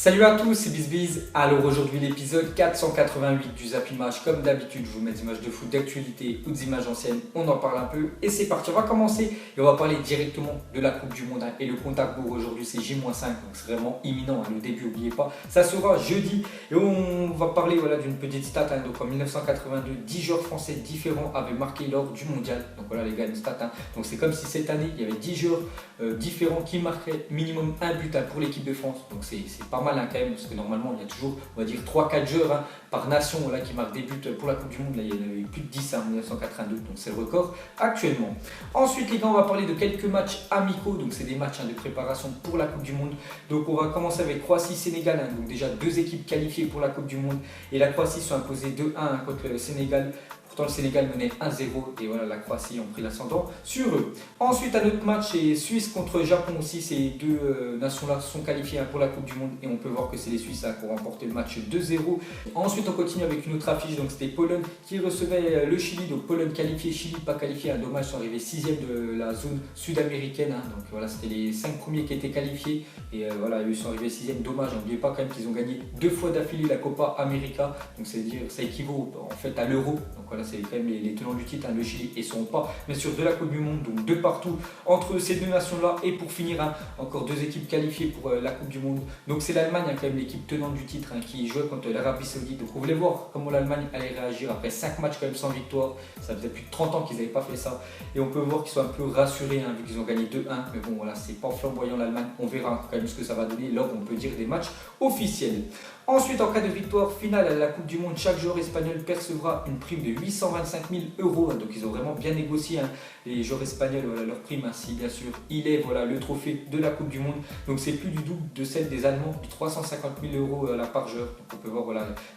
Salut à tous, c'est BizBiz. Alors aujourd'hui l'épisode 488 du Zap Image. Comme d'habitude, je vous mets des images de foot d'actualité ou des images anciennes. On en parle un peu et c'est parti. On va commencer et on va parler directement de la Coupe du Monde. Et le compte à rebours aujourd'hui c'est J-5, donc c'est vraiment imminent. Le début, n'oubliez pas, ça sera jeudi. Et on va parler d'une petite stat. Donc en 1982, 10 joueurs français différents avaient marqué lors du mondial. Donc voilà les gars, une stat. Donc c'est comme si cette année il y avait 10 joueurs différents qui marquaient minimum un but pour l'équipe de France. Donc c'est pas mal quand même, parce que normalement il y a toujours, on va dire, 3-4 joueurs par nation qui marquent des buts pour la Coupe du Monde. Là il y en a eu plus de 10 en 1982, donc c'est le record actuellement. Ensuite les gars, on va parler de quelques matchs amicaux, donc c'est des matchs de préparation pour la Coupe du Monde. Donc on va commencer avec Croatie-Sénégal, donc déjà deux équipes qualifiées pour la Coupe du Monde, et la Croatie sont imposées 2-1 contre le Sénégal. Pourtant, le Sénégal menait 1-0 et voilà, la Croatie ont pris l'ascendant sur eux. Ensuite, un autre match, c'est Suisse contre Japon aussi. Ces deux nations-là sont qualifiées pour la Coupe du Monde et on peut voir que c'est les Suisses qui ont remporté le match 2-0. Ensuite, on continue avec une autre affiche. Donc, c'était Pologne qui recevait le Chili. Donc, Pologne qualifiée, Chili pas qualifié. Un dommage, ils sont arrivés 6e de la zone sud-américaine. Donc, voilà, c'était les 5 premiers qui étaient qualifiés. Et voilà, ils sont arrivés 6e. Dommage, n'oubliez pas quand même qu'ils ont gagné 2 fois d'affilée la Copa América. Donc, c'est-à-dire, ça équivaut en fait à l'euro. Donc, voilà, c'est quand même les tenants du titre, le Chili, et ne sont pas bien sûr de la Coupe du Monde, donc de partout entre ces deux nations-là. Et pour finir, encore deux équipes qualifiées pour la Coupe du Monde. Donc c'est l'Allemagne, quand même l'équipe tenante du titre, qui jouait contre l'Arabie Saoudite. Donc on voulait voir comment l'Allemagne allait réagir après 5 matchs quand même sans victoire. Ça faisait plus de 30 ans qu'ils n'avaient pas fait ça. Et on peut voir qu'ils sont un peu rassurés vu qu'ils ont gagné 2-1. Mais bon voilà, c'est pas flamboyant l'Allemagne. On verra quand même ce que ça va donner lors, on peut dire, des matchs officiels. Ensuite, en cas de victoire finale à la Coupe du Monde, chaque joueur espagnol percevra une prime de 825 000 euros. Donc ils ont vraiment bien négocié, les joueurs espagnols, leur prime, si bien sûr il est le trophée de la Coupe du Monde. Donc c'est plus du double de celle des Allemands, 350 000 euros par joueur. Donc on peut voir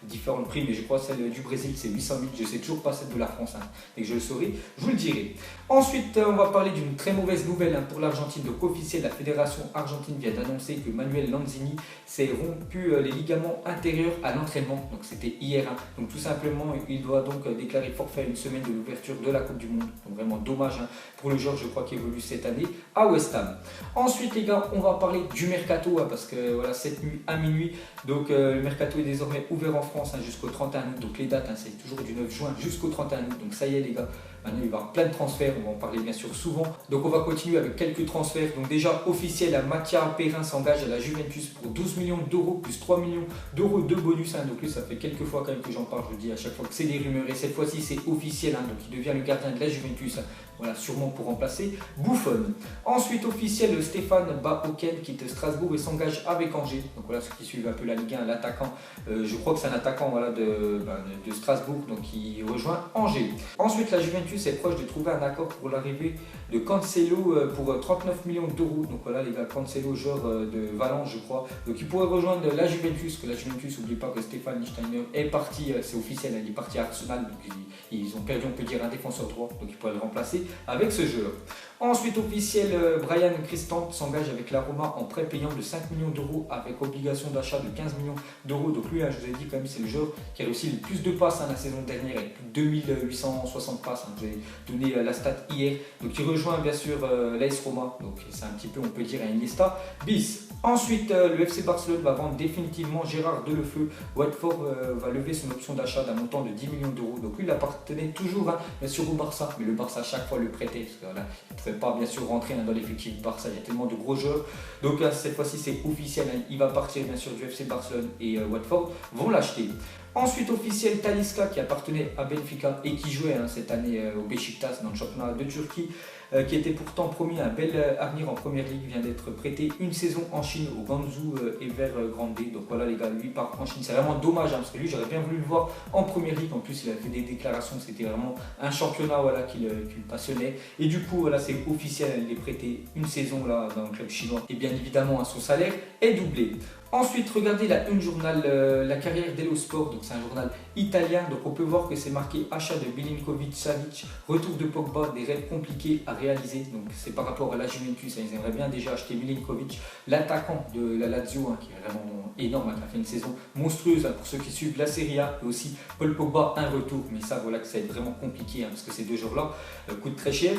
différentes primes, et je crois celle du Brésil c'est 800 000, je ne sais toujours pas celle de la France. Dès que je le saurai, je vous le dirai. Ensuite, on va parler d'une très mauvaise nouvelle pour l'Argentine. Donc officiel, la fédération argentine vient d'annoncer que Manuel Lanzini s'est rompu les ligaments intérieurs à l'entraînement. Donc c'était hier. Donc tout simplement, il doit donc déclarer forfait à une semaine de l'ouverture de la Coupe du Monde. Donc vraiment dommage pour le joueur, je crois, qui évolue cette année à West Ham. Ensuite les gars, on va parler du mercato, parce que voilà, cette nuit à minuit, donc le mercato est désormais ouvert en France jusqu'au 31 août. Donc les dates, c'est toujours du 9 juin jusqu'au 31 août. Donc ça y est les gars, maintenant il va y avoir plein de transferts, on va en parler bien sûr souvent. Donc on va continuer avec quelques transferts. Donc déjà officiel, Mathia Perrin s'engage à la Juventus pour 12 millions d'euros plus 3 millions d'euros de bonus. Donc lui, ça fait quelques fois quand même que j'en parle, je vous dis à chaque fois que c'est des rumeurs, et cette fois-ci c'est officiel. Donc il devient le gardien de la Juventus. Voilà, sûrement pour remplacer Buffon. Ensuite, officiel, Stéphane Bahoken quitte Strasbourg et s'engage avec Angers. Donc voilà, ceux qui suivent un peu la Ligue 1, l'attaquant, je crois que c'est un attaquant de Strasbourg, donc il rejoint Angers. Ensuite, la Juventus est proche de trouver un accord pour l'arrivée de Cancelo pour 39 millions d'euros. Donc voilà les gars, Cancelo, joueur de Valence je crois. Donc il pourrait rejoindre la Juventus, que la Juventus, n'oublie pas que Stéphane Lichtsteiner est parti, c'est officiel, il est parti à Arsenal. Donc ils ont perdu, on peut dire, un défenseur droit, donc il pourrait le remplacer avec ce joueur. Ensuite officiel, Bryan Cristante s'engage avec la Roma en prêt payant de 5 millions d'euros avec obligation d'achat de 15 millions d'euros. Donc lui, je vous ai dit quand même, c'est le joueur qui a réussi le plus de passes la saison dernière avec plus de 2860 passes. Je vous ai donné la stat hier. Donc il rejoint bien sûr l'AS Roma. Donc c'est un petit peu, on peut dire, un Iniesta bis. Ensuite, le FC Barcelone va vendre définitivement Gérard Delefeu. Watford va lever son option d'achat d'un montant de 10 millions d'euros. Donc lui, il appartenait toujours bien sûr au Barça, mais le Barça à chaque fois le prêtait, parce que voilà, il ne pouvait pas bien sûr rentrer dans l'effectif du Barça, il y a tellement de gros joueurs. Donc cette fois-ci c'est officiel, il va partir bien sûr du FC Barcelone, et Watford vont l'acheter. Ensuite officiel, Talisca, qui appartenait à Benfica et qui jouait cette année au Beşiktaş dans le championnat de Turquie, qui était pourtant promis un bel avenir en première ligue, vient d'être prêté une saison en Chine au Ganzhou Evergrande. Donc voilà les gars, lui part en Chine. C'est vraiment dommage parce que lui, j'aurais bien voulu le voir en première ligue. En plus il a fait des déclarations, c'était vraiment un championnat qui le passionnait. Et du coup voilà, c'est officiel, il est prêté une saison dans le club chinois. Et bien évidemment son salaire est doublé. Ensuite, regardez la une journal, la carrière d'Elo Sport, donc c'est un journal italien. Donc on peut voir que c'est marqué achat de Milinkovic-Savic, retour de Pogba, des rêves compliqués à réaliser. Donc c'est par rapport à la Juventus, ils aimeraient bien déjà acheter Milinkovic, l'attaquant de la Lazio, qui est vraiment énorme, qui a fait une saison monstrueuse pour ceux qui suivent la Serie A, et aussi Paul Pogba, un retour. Mais ça, voilà que ça va être vraiment compliqué parce que ces deux joueurs-là coûtent très cher.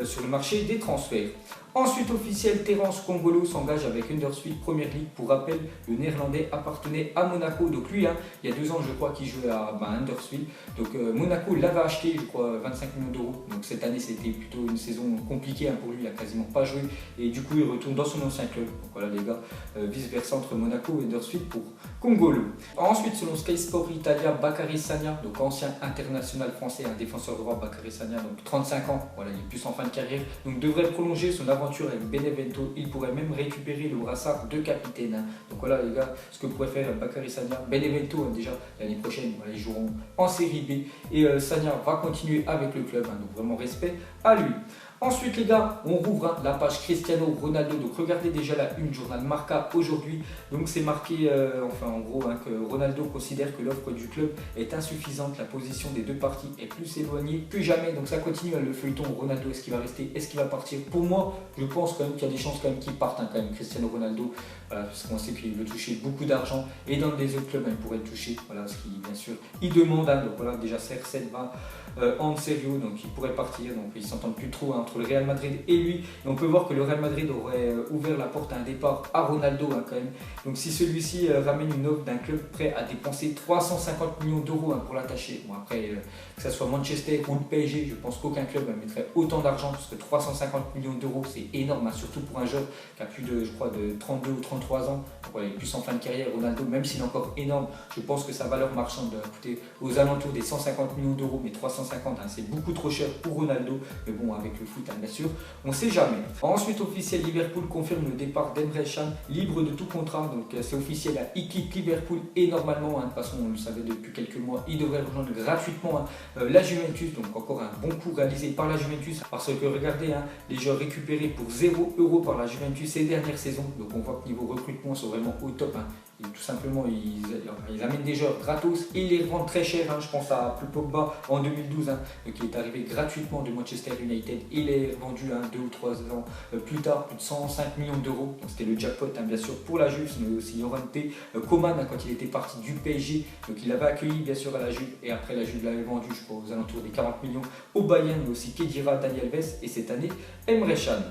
sur le marché des transferts. Ensuite officiel, Terence Kongolo s'engage avec Huddersfield Premier League. Pour rappel, le néerlandais appartenait à Monaco. Donc lui, il y a 2 ans, je crois qu'il jouait à Huddersfield. Donc Monaco l'avait acheté, je crois, 25 millions d'euros. Donc cette année, c'était plutôt une saison compliquée pour lui. Il n'a quasiment pas joué. Et du coup, il retourne dans son ancien club. Donc voilà les gars, vice-versa entre Monaco et Huddersfield pour Kongolo. Ensuite, selon Sky Sport Italia, Bakary Sagna, donc ancien international français, un défenseur droit, Bakary Sagna, donc 35 ans. Voilà, il est plus en fin de carrière. Donc devrait prolonger son aventure avec Benevento. Il pourrait même récupérer le brassard de capitaine. Donc voilà les gars, ce que pourrait faire Bakary Sagna. Benevento déjà l'année prochaine, voilà, ils joueront en série B. Et Sagna va continuer avec le club, donc vraiment respect à lui. Ensuite les gars, on rouvre la page Cristiano Ronaldo. Donc regardez déjà la une, journal Marca aujourd'hui. Donc c'est marqué, en gros, que Ronaldo considère que l'offre du club est insuffisante. La position des deux parties est plus éloignée que jamais. Donc ça continue le feuilleton. Ronaldo, est-ce qu'il va rester? Est-ce qu'il va partir? Pour moi, je pense quand même qu'il y a des chances quand même qu'il parte quand même, Cristiano Ronaldo. Voilà, parce qu'on sait qu'il veut toucher beaucoup d'argent. Et dans des autres clubs, il pourrait le toucher. Voilà, ce qui bien sûr, il demande. Donc voilà, déjà CR7 va en Serio, donc il pourrait partir. Donc ils s'entendent plus trop entre le Real Madrid et lui. Et on peut voir que le Real Madrid aurait ouvert la porte à un départ à Ronaldo quand même. Donc si celui-ci ramène une offre d'un club prêt à dépenser 350 millions d'euros pour l'attacher, bon après que ce soit Manchester ou le PSG, je pense qu'aucun club mettrait autant d'argent, parce que 350 millions d'euros c'est énorme, surtout pour un joueur qui a plus de, je crois, de 32 ou 33 ans. Donc, ouais, il est plus en fin de carrière. Ronaldo, même s'il est encore énorme, je pense que sa valeur marchande doit coûter aux alentours des 150 millions d'euros, mais 350 c'est beaucoup trop cher pour Ronaldo. Mais bon, avec le foot bien sûr, on ne sait jamais. Ensuite officiel, Liverpool confirme le départ d'Emre Can, libre de tout contrat. Donc c'est officiel, il quitte Liverpool et normalement, de toute façon on le savait depuis quelques mois, il devrait rejoindre gratuitement la Juventus. Donc encore un bon coup réalisé par la Juventus, parce que regardez, les joueurs récupérés pour 0 € par la Juventus ces dernières saisons. Donc on voit que niveau recrutement sont vraiment au top. Et tout simplement, ils amènent des joueurs gratos et ils les revendent très cher. Je pense à Pogba en 2012, qui est arrivé gratuitement de Manchester United. Il est vendu 2 ou 3 ans plus tard, plus de 105 millions d'euros. Donc c'était le jackpot bien sûr pour la Juve, mais aussi Llorente, Coman quand il était parti du PSG. Donc il l'avait accueilli bien sûr à la Juve, et après la Juve l'avait vendu, je crois, aux alentours des 40 millions au Bayern, mais aussi Khedira, Dani Alves et cette année Emre Can.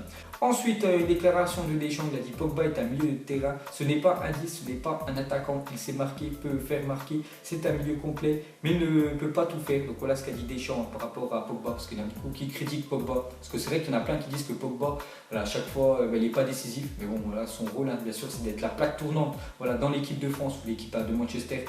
Ensuite, une déclaration de Deschamps, il a dit Pogba est un milieu de terrain, ce n'est pas un 10, ce n'est pas un attaquant, il sait marquer, peut faire marquer, c'est un milieu complet, mais ne peut pas tout faire. Donc voilà ce qu'a dit Deschamps par rapport à Pogba, parce qu'il y en a beaucoup qui critiquent Pogba, parce que c'est vrai qu'il y en a plein qui disent que Pogba, voilà, à chaque fois, il n'est pas décisif, mais bon, voilà, son rôle, bien sûr, c'est d'être la plaque tournante, voilà, dans l'équipe de France ou l'équipe de Manchester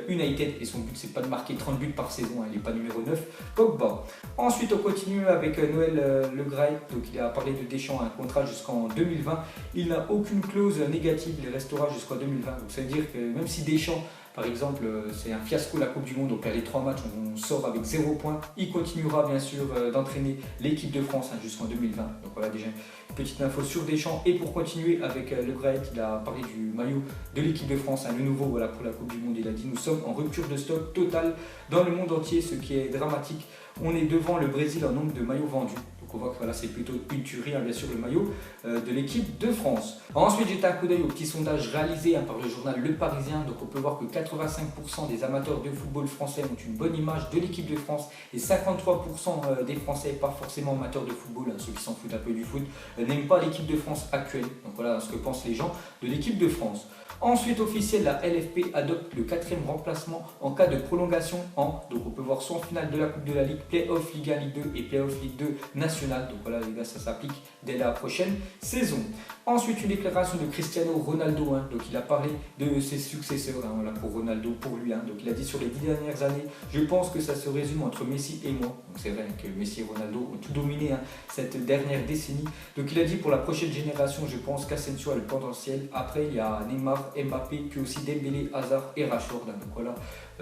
United, et son but, c'est pas de marquer 30 buts par saison, il n'est pas numéro 9, Pogba. Ensuite, on continue avec Noël Le Graët, donc il a parlé de Deschamps, contrat jusqu'en 2020. Il n'a aucune clause négative, il restera jusqu'en 2020. Donc ça veut dire que même si Deschamps, par exemple, c'est un fiasco la Coupe du Monde, donc les 3 matchs, on sort avec 0 points, il continuera bien sûr d'entraîner l'équipe de France jusqu'en 2020. Donc voilà déjà une petite info sur Deschamps. Et pour continuer avec Le Graët, il a parlé du maillot de l'équipe de France, le nouveau pour la Coupe du Monde. Il a dit: nous sommes en rupture de stock totale dans le monde entier, ce qui est dramatique. On est devant le Brésil en nombre de maillots vendus. On voit que voilà, c'est plutôt une tuerie, bien sûr, le maillot de l'équipe de France. Ensuite, j'ai un coup d'œil au petit sondage réalisé par le journal Le Parisien. Donc on peut voir que 85% des amateurs de football français ont une bonne image de l'équipe de France, et 53% des Français, pas forcément amateurs de football, ceux qui s'en foutent un peu du foot, n'aiment pas l'équipe de France actuelle. Donc voilà ce que pensent les gens de l'équipe de France. Ensuite, officiel, la LFP adopte le 4e remplacement en cas de prolongation donc on peut voir soit en finale de la Coupe de la Ligue, Play-off Liga Ligue 2 et Play-off Ligue 2 nationale. Donc voilà les gars, ça s'applique dès la prochaine saison. Ensuite, une déclaration de Cristiano Ronaldo, donc il a parlé de ses successeurs, voilà, pour Ronaldo, pour lui. Donc il a dit: sur les 10 dernières années, je pense que ça se résume entre Messi et moi. Donc c'est vrai que Messi et Ronaldo ont tout dominé cette dernière décennie. Donc il a dit: pour la prochaine génération, je pense qu'Asensio a le potentiel. Après, il y a Neymar, Mbappé, puis aussi Dembélé, Hazard et Rashford. Donc voilà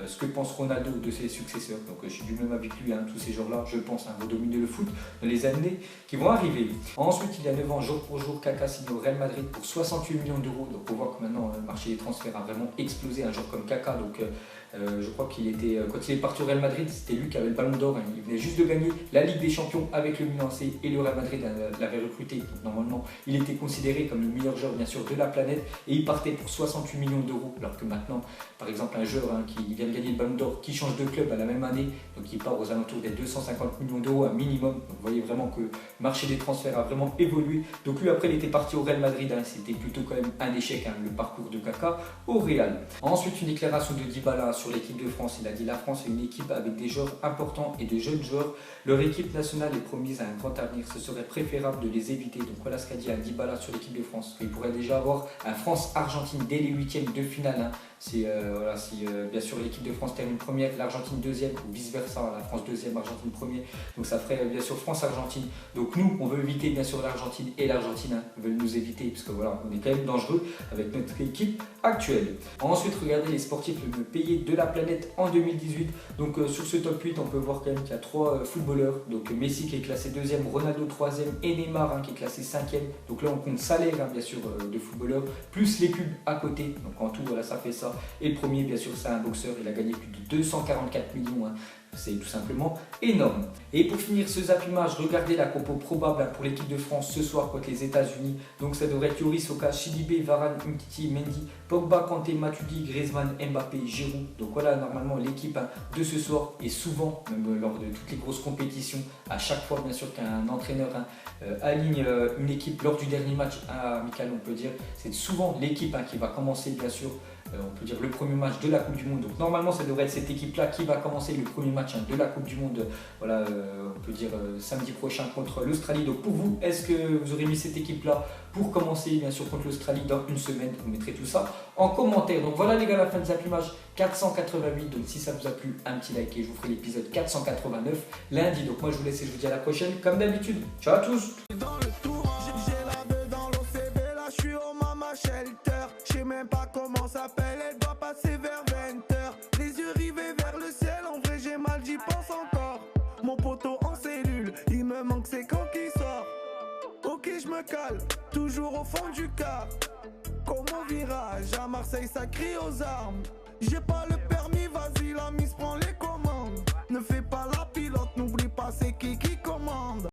ce que pense Ronaldo de ses successeurs. Donc je suis du même avis que lui, tous ces joueurs-là, je pense, vont dominer le foot dans les années qui vont arriver. Ensuite, il y a 9 ans, jour pour jour, Kaka signe au Real Madrid pour 68 millions d'euros. Donc on voit que maintenant le marché des transferts a vraiment explosé. Un joueur comme Kaka, donc Je crois qu'il était, quand il est parti au Real Madrid, c'était lui qui avait le ballon d'or. Hein. Il venait juste de gagner la Ligue des Champions avec le Milan AC et le Real Madrid l'avait recruté. Donc normalement, il était considéré comme le meilleur joueur bien sûr de la planète et il partait pour 68 millions d'euros. Alors que maintenant, par exemple, un joueur qui vient de gagner le ballon d'or, qui change de club à la même année, donc il part aux alentours des 250 millions d'euros à minimum. Donc vous voyez vraiment que le marché des transferts a vraiment évolué. Donc lui, après, il était parti au Real Madrid. Hein. C'était plutôt quand même un échec, hein, le parcours de Kaka au Real. Ensuite, une déclaration de Dybala sur l'équipe de France. Il a dit: la France est une équipe avec des joueurs importants et de jeunes joueurs. Leur équipe nationale est promise à un grand avenir. Ce serait préférable de les éviter. Donc voilà ce qu'a dit Dybala sur l'équipe de France. Il pourrait déjà avoir un France-Argentine dès les huitièmes de finale. Hein. Si bien sûr l'équipe de France termine première, l'Argentine deuxième ou vice versa, la France deuxième, Argentine première. Donc ça ferait bien sûr France-Argentine. Donc nous, on veut éviter bien sûr l'Argentine et l'Argentine veulent nous éviter parce que voilà, on est quand même dangereux avec notre équipe actuelle. Ensuite, regardez les sportifs les mieux payés de la planète en 2018. Donc sur ce top 8, on peut voir quand même qu'il y a 3 footballeurs. Donc Messi qui est classé deuxième, Ronaldo troisième et Neymar qui est classé cinquième. Donc là, on compte salaire bien sûr de footballeurs plus les pubs à côté. Donc en tout, voilà, ça fait ça. Et le premier, bien sûr, c'est un boxeur. Il a gagné plus de 244 millions. Hein. C'est tout simplement énorme. Et pour finir ce Zap Image, regardez la compo probable pour l'équipe de France ce soir contre les États-Unis. Donc ça devrait être Yoris, Oka, Sidibé, Varane, Umtiti, Mendy, Pogba, Kanté, Matuidi, Griezmann, Mbappé, Giroud. Donc voilà, normalement l'équipe de ce soir est souvent, même lors de toutes les grosses compétitions, à chaque fois bien sûr qu'un entraîneur aligne une équipe lors du dernier match amical, on peut dire, c'est souvent l'équipe qui va commencer bien sûr. On peut dire le premier match de la Coupe du Monde. Donc normalement ça devrait être cette équipe-là qui va commencer le premier match de la Coupe du Monde. Voilà, on peut dire samedi prochain contre l'Australie. Donc pour vous, est-ce que vous aurez mis cette équipe-là pour commencer bien sûr contre l'Australie dans une semaine? Vous mettrez tout ça en commentaire. Donc voilà les gars, la fin de Zap Image 488. Donc si ça vous a plu, un petit like et je vous ferai l'épisode 489 lundi. Donc moi je vous laisse et je vous dis à la prochaine comme d'habitude. Ciao à tous. Je sais même pas comment s'appelle, elle doit passer vers 20h. Les yeux rivés vers le ciel, en vrai j'ai mal, j'y pense encore. Mon poteau en cellule, il me manque c'est quand qu'il sort. Ok je me cale, toujours au fond du car. Comme au virage, à Marseille ça crie aux armes. J'ai pas le permis, vas-y la mise prend